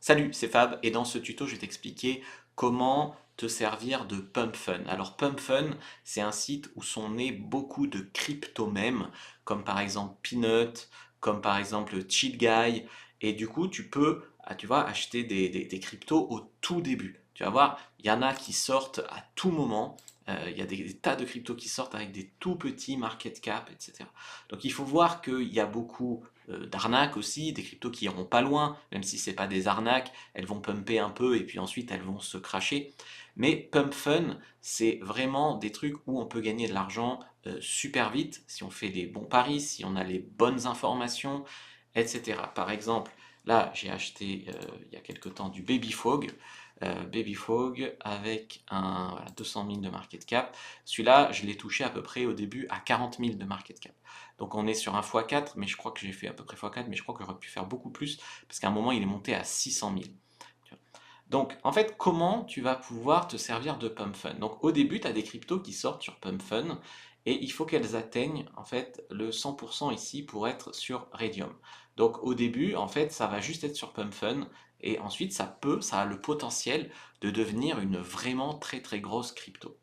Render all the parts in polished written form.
Salut, c'est Fab et dans ce tuto je vais t'expliquer comment te servir de PumpFun. Alors PumpFun, c'est un site où sont nés beaucoup de crypto-mèmes, comme par exemple Peanut, comme par exemple Chill Guy, et du coup tu peux, tu vois, acheter des cryptos au tout début. Tu vas voir, il y en a qui sortent à tout moment. Il y a des tas de cryptos qui sortent avec des tout petits market cap, etc. Donc il faut voir qu'il y a beaucoup d'arnaques aussi, des cryptos qui iront pas loin, même si c'est pas des arnaques, elles vont pumper un peu et puis ensuite elles vont se cracher. Mais Pump Fun, c'est vraiment des trucs où on peut gagner de l'argent super vite si on fait des bons paris, si on a les bonnes informations, etc. Par exemple, là j'ai acheté il y a quelque temps du Baby Fog. Baby Fog avec un voilà, 200 000 de market cap. Celui-là, je l'ai touché à peu près au début à 40 000 de market cap. Donc on est sur un x4, mais je crois que j'ai fait à peu près x4, mais je crois que j'aurais pu faire beaucoup plus, parce qu'à un moment il est monté à 600 000. Donc en fait, comment tu vas pouvoir te servir de Pump Fun? Donc au début, tu as des cryptos qui sortent sur Pump Fun, et il faut qu'elles atteignent en fait le 100% ici pour être sur Radium. Donc au début, en fait, ça va juste être sur Pump Fun, et ensuite ça a le potentiel de devenir une vraiment très très grosse crypto.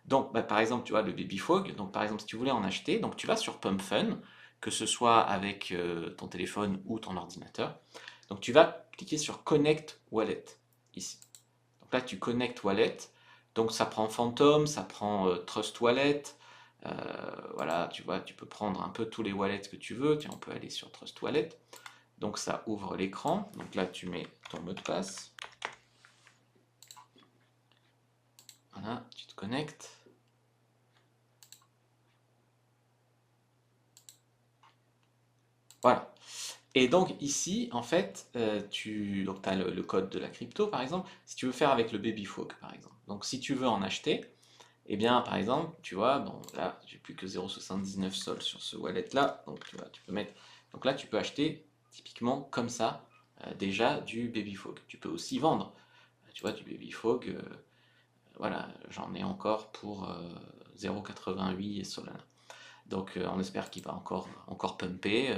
Donc, bah, par exemple, tu vois, le Baby Fog, donc par exemple, si tu voulais en acheter, donc tu vas sur Pump Fun, que ce soit avec ton téléphone ou ton ordinateur. Donc tu vas cliquer sur Connect Wallet, ici. Donc là, tu connectes Wallet, donc ça prend Phantom, ça prend Trust Wallet, euh, voilà, tu vois, tu peux prendre un peu tous les wallets que tu veux, tiens, on peut aller sur Trust Wallet, donc ça ouvre l'écran, donc là, tu mets ton mot de passe, voilà, tu te connectes. Voilà. Et donc ici, en fait, tu donc as le code de la crypto, par exemple, si tu veux faire avec le Baby Fog, par exemple. Donc si tu veux en acheter, eh bien, par exemple, tu vois, bon, là, j'ai plus que 0,79 sol sur ce wallet-là, donc tu vois, tu peux mettre... Donc là, tu peux acheter, typiquement, comme ça, déjà, du Baby Fog. Tu peux aussi vendre, tu vois, du Baby Fog, voilà, j'en ai encore pour 0,88 Solana. Donc on espère qu'il va encore pumper,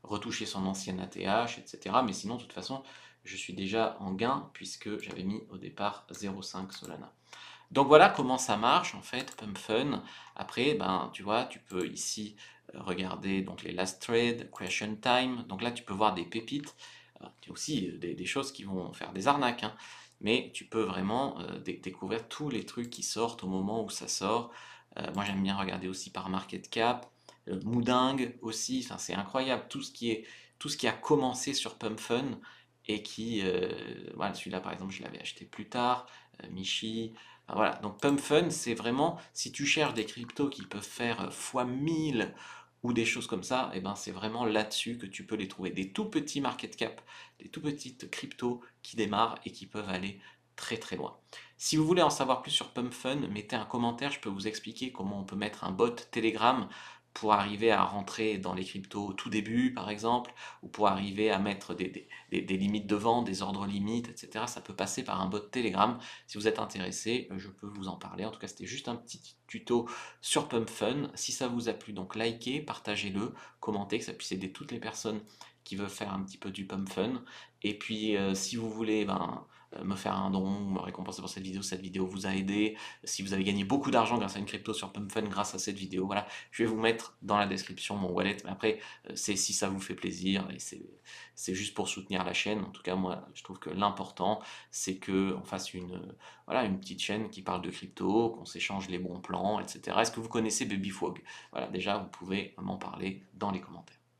retoucher son ancienne ATH, etc. Mais sinon, de toute façon, je suis déjà en gain puisque j'avais mis au départ 0,5 Solana. Donc voilà comment ça marche en fait, Pump Fun. Après, ben, tu vois, tu peux ici regarder donc les last trade, creation time. Donc là, tu peux voir des pépites. Il y a aussi des choses qui vont faire des arnaques, hein. Mais tu peux vraiment découvrir tous les trucs qui sortent au moment où ça sort. Moi, j'aime bien regarder aussi par market cap. Moudingue aussi, enfin, c'est incroyable. Tout ce qui a commencé sur Pump Fun et qui, voilà, celui-là par exemple, je l'avais acheté plus tard. Michi, enfin, voilà. Donc Pump Fun, c'est vraiment, si tu cherches des cryptos qui peuvent faire x 1000 ou des choses comme ça, et ben c'est vraiment là-dessus que tu peux les trouver. Des tout petits market cap, des tout petites cryptos qui démarrent et qui peuvent aller très très loin. Si vous voulez en savoir plus sur Pump Fun, mettez un commentaire, je peux vous expliquer comment on peut mettre un bot Telegram pour arriver à rentrer dans les cryptos au tout début, par exemple, ou pour arriver à mettre des limites de vente, des ordres limites, etc. Ça peut passer par un bot Telegram. Si vous êtes intéressé, je peux vous en parler. En tout cas, c'était juste un petit tuto sur Pump Fun. Si ça vous a plu, donc likez, partagez-le, commentez, que ça puisse aider toutes les personnes qui veulent faire un petit peu du Pump Fun. Et puis, si vous voulez ben, me faire un don, me récompenser pour cette vidéo vous a aidé. Si vous avez gagné beaucoup d'argent grâce à une crypto sur Pump Fun grâce à cette vidéo, voilà, je vais vous mettre dans la description mon wallet. Mais après, c'est si ça vous fait plaisir et c'est juste pour soutenir la chaîne. En tout cas, moi, je trouve que l'important, c'est qu'on fasse voilà, une petite chaîne qui parle de crypto, qu'on s'échange les bons plans, etc. Est-ce que vous connaissez Baby Fog? Voilà, déjà, vous pouvez m'en parler dans les commentaires.